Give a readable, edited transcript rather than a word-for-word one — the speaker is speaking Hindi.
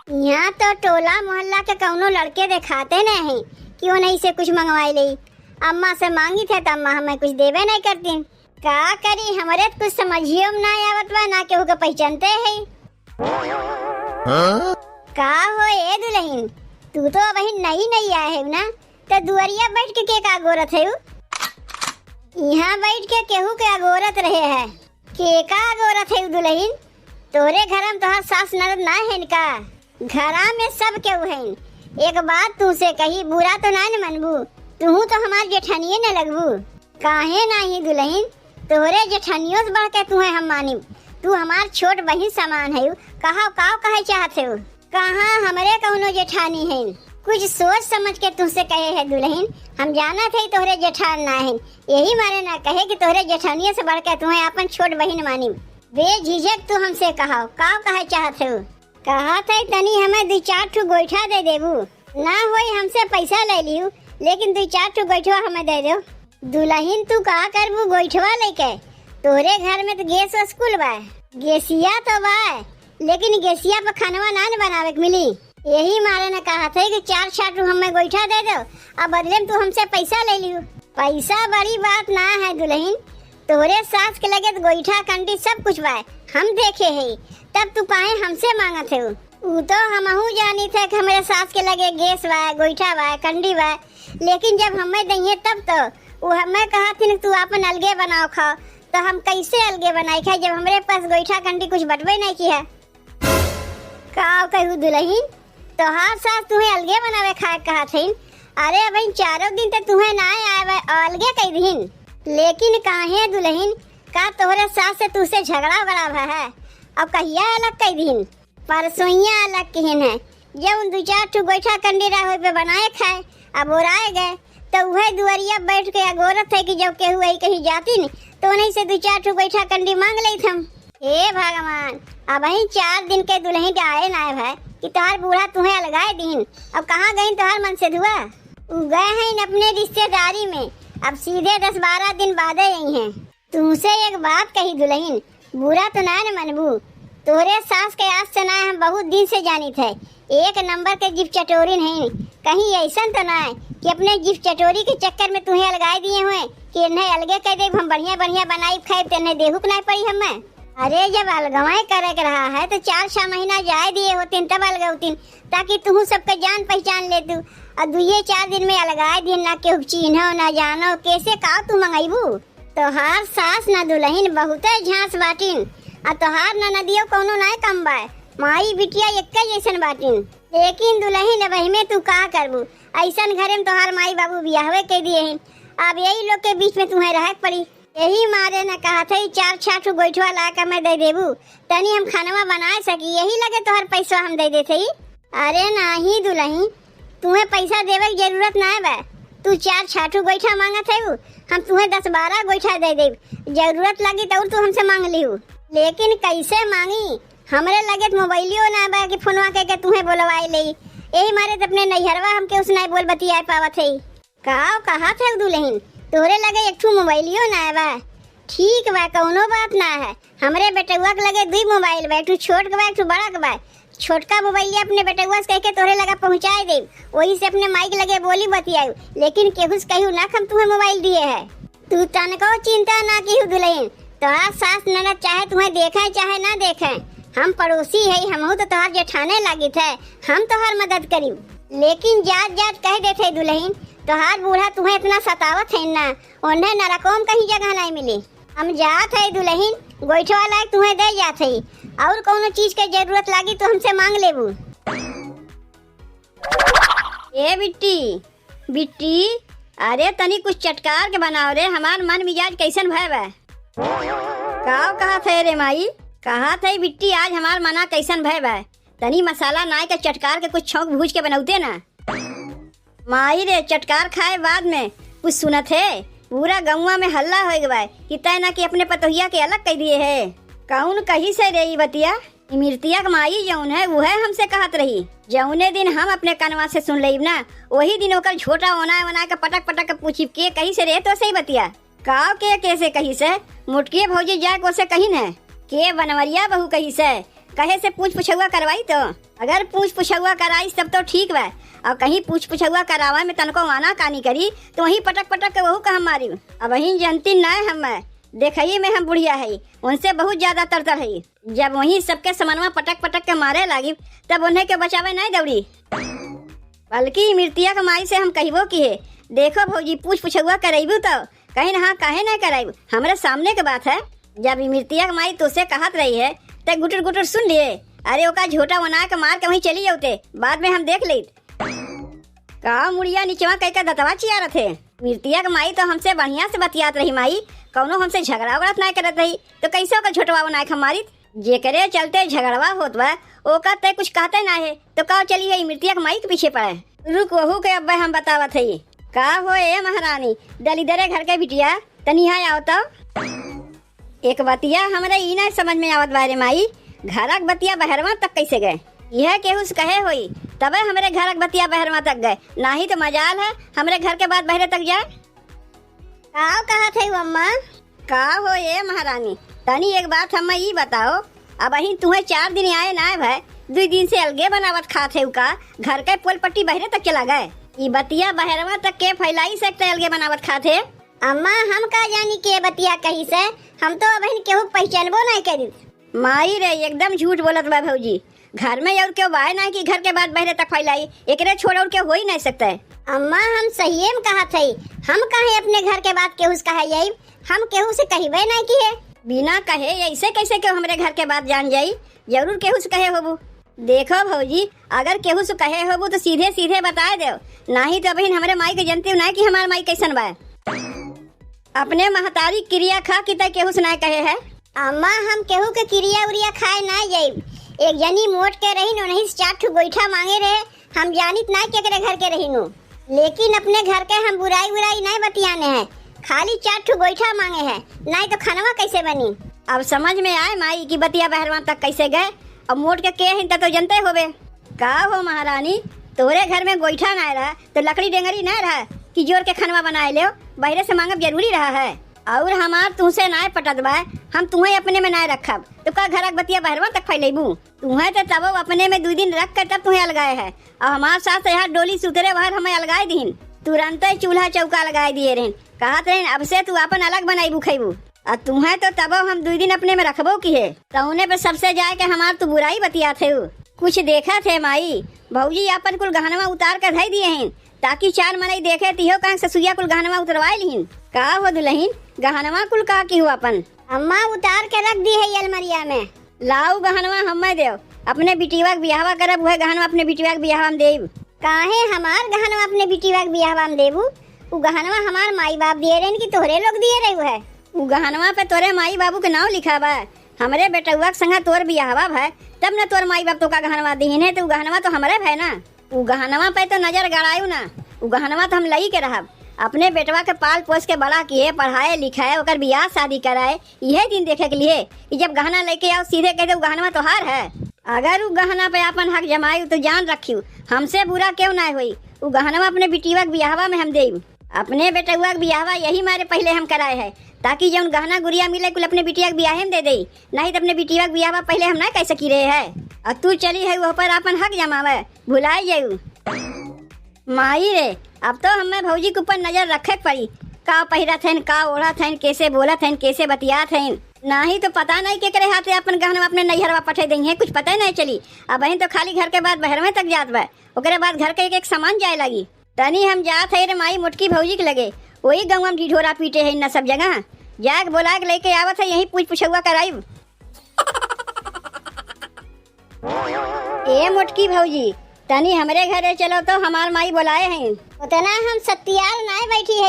यहाँ तो टोला मोहल्ला के कौनो लड़के दिखाते नहीं, क्यों नहीं से कुछ मंगवाई ली। अम्मा से मांगी थे तो अम्मा हमें कुछ देवे नहीं करती। का करी, हमारे तो कुछ समझियो में ना आवत बा, ना केहू के पहचानते है। का हो ए दुल्हन, तू तो वही नई नई आए है ना, तो दुआरिया बैठ के का गोरत है? यहाँ बैठ के केहू के अगोरत रहे है, के का अगोरत है दुल्हन? तोरे घर में तोहर सास ननद ना है का? घरा में सब केहू है। एक बात तू से कही, बुरा तो ना न मनबू, तू तो हमार जेठनिए न लगबू। काहे नहीं दुल्हन, तोरे जेठनियों से बढ़ के तुम्हें हम मानी। तू हमार छोट बहन समान है। कहे चाहते हो? कहाँ हमरे कौनो जेठानी है? कुछ सोच समझ के तुमसे कहे है दुल्हन। हम जाना थे तोहरे जेठान ना है, यही मारे ना कहे कि तोहरे जेठानियों से बढ़ के तुम्हें अपन छोट बहन मानी। बेझिझक तू हमसे कहा कहे चाहते हो? कहा थे तनी हमें 2-4 ठो गोईठा दे देबू। ना होई हमसे पैसा ले लियो, लेकिन 2-4 ठो गोईठवा हमें दे दो। दुल्हन तू का करबू गोईठवा लेके? तोरे घर में तो गैस स्कूल बा, गैसिया तो बा, लेकिन गैसिया पर खानवा ना बनावे के मिली। यही मारे ने कहा था कि 4-4 ठो हमें गोईठा दे दो, अब बदले में तू हमसे पैसा ले लियो। पैसा बड़ी बात ना है दुल्हन, तोरे सास के लगे तो गोईठा कंडी सब कुछ बा, हम देखे है। तब तू काहे हमसे मांगत है? वो तो हमहू जानी थे कि हमारे सास के लगे गैस बा, गोईठा बा, कंडी बा, लेकिन जब हमें दहिए तब तो वो हमें कहा थी तू अपन अलगे बनाओ खाओ। तो हम कैसे अलगे बनाई खाए जब हमारे पास गोईठा कंडी कुछ बटवे नहीं किया? का कहू दुल्हन, तोहार सास तुम्हें अलगे बनावे खाए कहा थी। अरे अब 4 दिन तक तुम्हें ना आए अलगे कई दिन, लेकिन काहे दुल्हन, का तोहरे सास से तुझसे झगड़ा बड़ा है? अब कहिया अलग कई दिन? परसोइया अलग किहन है, जब 2-4 ठो गोईठा कंडी रहे पे बनाए खाए, अब ओराए गए तो वह दुआरिया बैठ के अगोरत है कि जब केहू आई कहीं जाती नहीं तो उन्हीं से 2-4 ठो गोईठा कंडी मांग ली थम। हे भगवान, अब 4 दिन के दुल्हन आए ना है कि तोहार बूढ़ा तुम्हें अलगाए दिन। अब कहाँ गई तोहार मन से धुआ? गए हैं अपने रिश्तेदारी में, अब सीधे 10-12 दिन बाद आई हैं। तुमसे एक बात कही दुल्हन, बुरा तो ना न मनबू। तोरे सास के आज से ना हम बहुत दिन से जानी थे, एक नंबर के जिप चटोरिन है। कहीं ऐसा तो ना है कि अपने जिप चटोरी के चक्कर में तुम्हें अलगाए दिए हुए कि इन्हें अलगे कह दे, हम बढ़िया बढ़िया बनाई खाए तेने देहूक नहीं पड़ी हमें। अरे जब अलगवाई करे के रहा है तो 4-6 महीना जाए दिए होतीन तब अलगौतीन, ताकि तू सबके जान पहचान ले तू। और 2-4 दिन में अलगाए दिन ना के चिन्हो ना जानो, कैसे का तू मंगाईबू? तोहार सास ना दुल्हन बहुत झांस बाटिन, और तोहार ना नदियो कोनो ना कम बा, माई बिटिया एक जैसन बाटिन। लेकिन दुल्हन अब में तू का करबू? ऐसन घरे में तोहार माई बाबू बियाहवे के दिए हैं, अब यही लोग के बीच में तुम्हें रह पड़ी। यही मारे न कहा था 4-6 ठो गोईठवा ला कर मैं दे देबू, तनी हम खानवा बना सकी, यही लगे तोहर पैसा हम दे देते। अरे नहीं दुल्हन, तुम्हें पैसा देवे की जरूरत ना है बा। तू 4-6 ठो गोईठा मांगत है, हम तुम्हें 10-12 गोईठा दे देब, जरूरत लगी तो तू हमसे मांग लिहू। लेकिन कैसे मांगी? हमरे लगे मोबाइलियो ना बा कि फोनवा के तुम्हें बोलवाई ले, यही मारे तो अपने नैहरवा हमके उस नहीं बोल बतिया पावत है। कहा थे दुल्हन, तोरे लगे एक ठो मोबाइलियो ना बा? ठीक बा, कौनो बात ना है। हमरे बेटुआ के लगे 2 मोबाइल बा, एक ठो छोट के बा, एक ठो बड़ा के बा। छोटका मोबाइल अपने बेटुआ से कह के तोरे लगा पहुँचाए दे, वही से अपने माइक लगे बोली बतियाऊ, लेकिन केहू से कहू ना हम तुम्हें मोबाइल दिए है। तू तनको चिंता ना की दुल्हन, तोहार सास ननद चाहे तुम्हें देखे चाहे ना देखे, हम पड़ोसी है, हम तो तोहार जेठाने लगी थे, हम तोहार मदद करी। लेकिन जात जात कह देते दुल्हन, तोहार बूढ़ा तुम्हें इतना सतावत है ना, उन्हें नरकों कहीं जगह नहीं मिली। हम जात है दुल्हन, गोईठवा लायक तुम्हें दे जाते ही, और कोनो चीज के जरूरत लगी तो हमसे मांग लेबू। ए बिट्टी, अरे तनी कुछ चटकार के बनाओ रे, हमार मन मिजाज कैसन भय बा? कहा थे रे माई, कहा थे बिट्टी आज हमार मना कैसन भय बा? तनी मसाला नाय के चटकार के कुछ छौंक भूज के बनौते ना। माई रे, चटकार खाए बाद में कुछ सुनत है, पूरा गौवा में हल्ला हो गया कि तय ना कि अपने पतोहिया के अलग कह दिए है। कौन कही से रे बतिया? इमरतिया के माई जौन है वो है हमसे कहत रही, जौने दिन हम अपने कनवा से सुन ली ना, वही दिन ओकर झोटा ओना के पटक पटक पूछी के कही से रे तो सही बतिया। काव के कैसे कही से? मुटकी भौजी जाए को से कही न के बनवरिया बहू कही से, कहे से पूछ पुछौआ करवाई तो अगर पूछ पुछौआ कराई तब तो ठीक बा। और कहीं पूछ पुछौआ करावा में तनको आना कानी करी तो वहीं पटक पटक के वहू कहा मारी। अब वहीं जनती न हम देखई में हम बुढ़िया है, उनसे बहुत ज्यादा तरतर है। जब वहीं सबके समनवा पटक पटक के मारे लागी तब उन्हें के बचावे नहीं दौड़ी, बल्कि मृतिया के माई से हम कहबो की है, देखो भौजी पूछ पुछौआ करेबू तो कहीं ना काहे नहीं कराइब, हमारे सामने के बात है। जब मृतिया के माई तुझसे कहत रही है तो गुटर गुटर सुन लिए। अरे ओका झोटा बना के मार के वहीं चली जाते, बाद में हम देख ले। का मुड़िया नीचवा कह के दतवा चिया रहे। मृतिया के माई तो हमसे बढ़िया से बतियात रही माई, कौनो हमसे झगड़ा वगड़ा नहीं करत रही तो कैसे ओका झोटवा बना के मारी। जेकरे चलते झगड़वा होत बा ओका ते कुछ कहते ना है तो का चली है मृतिया के माई के पीछे पड़े। रुक वहू के अब हम बतावत है। का हो ए महारानी दलिदरे घर के बिटिया तनी यहाँ आओ तो। एक बतिया हमारे ई नहीं समझ में आवत बारे माई, घरक बतिया बहरवा तक कैसे गए। यह केहू से कहे होई तबे हमारे घरक बतिया बहरवा तक गए, ना ही तो मजाल है हमारे घर के बाद बहरे तक जाए। का कहा थे अम्मा? का हो ये महारानी तनी एक बात हमें ई बताओ, अब अही तुम्हें 4 दिन आए ना भाई, 2 दिन से अलगे बनावत खात है का घर के पोल पट्टी बहरे तक चला गए। ये बतिया बहरवा तक के फैलाई सकते अलगे बनावत खात है। अम्मा हम का जानी के बतिया कही से, हम तो अब केहू पहचानबो नहीं करी। माई रे एकदम झूठ बोलत बा भौजी, घर में और क्यों बाय ना कि घर के बाद बहरे तक फैलाई, एकरे छोड़ और क्या हो ही नहीं सकता है। अम्मा हम सही में कहा थे, हम कहे अपने घर के बाद केहू से कहे यही, हम केहू से कहीबे नहीं की है। बिना कहे ऐसे कैसे क्यों हमारे घर के बात जान जाई, जरूर केहू से कहे होबू। देखो भौजी अगर केहू से कहे होबू तो सीधे सीधे बता दो, नहीं तो बहन हमारे माई के जनती ना कि हमारे माई कैसन बा। अपने महतारी क्रिया खा कि तय केहू से ना कहे है। अम्मा हम केहू के क्रिया उरिया खाए ना जाई। एक जनी मोट के रही नो नहीं 4 ठो गोईठा मांगे रहे, हम जानित ना केकरे घर के रही नो, लेकिन अपने घर के हम बुराई बुराई नहीं बतियाने हैं, खाली 4 ठो गोईठा मांगे हैं, नहीं तो खानवा कैसे बनी। अब समझ में आए माई की बतिया बहरवा तक कैसे गए। अब मोट के हिंता तो जनते होबे। का हो महारानी तोरे घर में गोईठा ना रहा तो लकड़ी डेंगरी ना रहा कि जोर के खानवा बनाए ले, बहरे से मांगब जरूरी रहा है। और हमार तुमसे ना पटत बा, हम तुम्हें अपने में ना रखब तो का घरक बतिया बहरवा तक फैलेबू। तुम्हें तो तब अपने में 2 दिन रख कर तब तुम्हें अलगाए है, और हमारे साथ यहाँ डोली सुतरे बाहर हमें अलगाए दीन, तुरंत ही चूल्हा चौका लगाए दिए रहन, कहत रहन अब से तू अपन अलग बनाईबू खैबू। और तुम्हें तो तब हम 2 दिन अपने में रखबो की है, तो उन्हें पे सबसे जाए के हमार तू बुराई बतिया थे। कुछ देखा थे माई भौजी अपन कुल गहनवा उतार कर धई दिए हैं, ताकि 4 मनई देखे तिहो कहाँ ससुइया कुल गहनवा उतरवाए लिहिन। का हो दुल्हन गहनवा कुल का की हुआ अपन? अम्मा उतार के रख दी है अलमारिया में। लाऊ गहनवा हमें देव, अपने बिटिया के बियाहवा करब, वह गहनवा अपने बिटिया के बियाहवा में देब। काहे हमार गहनवा अपने बिटिया के बियाहवा में देबू? उ गहनवा हमार माई बाप दिए रहन कि तोहरे लोग दिए रहे है? उ गहनवा पे तोरे माई बाबू के नाम लिखा बा, हमरे बेटुआ के संग तोर बियाहवा है तब न तोर माई बाप तो का गहनवा दीन है, तो गहनवा तो हमारे है ना। उ गहनवा पे तो नजर गड़ायू ना, उ गहनवा तो हम लई के रहब, अपने बेटवा के पाल पोस के बड़ा किए, पढ़ाए लिखाए, ओकर बियाह शादी कराए, यह दिन देखे के लिए जब गहना लेके आओ सीधे कहते गहनवा तोहार है। अगर उ गहना पे अपन हक जमायू तो जान रखियो हमसे बुरा क्यों ना हुई। उ गहनवा अपने बिटिया के बियाहवा में हम देब, अपने बेटुआ के बियाहवा यही मारे पहले हम कराए है, ताकि जब गहना गुड़िया मिले कुल अपने बिटिया के बियाह में दे दे, नहीं तो अपने बिटिया के बियाहवा पहले हम ना कह सकी रहे है। और तू चली है वह पर अपन हक जमावे, भुलाई जाऊ। माई रे अब तो हमें भौजी के ऊपर नजर रखे पड़ी, का पहिरत है, का ओढ़त है, कैसे बोलत है, कैसे बतियात है, नहीं तो पता नहीं के करे हाथे अपन गहनवा अपने नैहरवा पठे देंगे, कुछ पता नहीं चली। अब तो खाली घर के बाद बहरवे तक जात बा, ओकरे बाद घर के एक सामान जाए लगी। तनी हम जात है रे माई मोटकी भौजी के लगे, वही गाँव में ढिढोरा पीटे है न सब जगह, जाके बोला के लेके आवत है, यही पूछ पुछौआ कराई। ए मोटकी भौजी तनी हमरे घरे चलो तो हमार माई बुलाए हैं। उतना हम सत्याल ना बैठी है।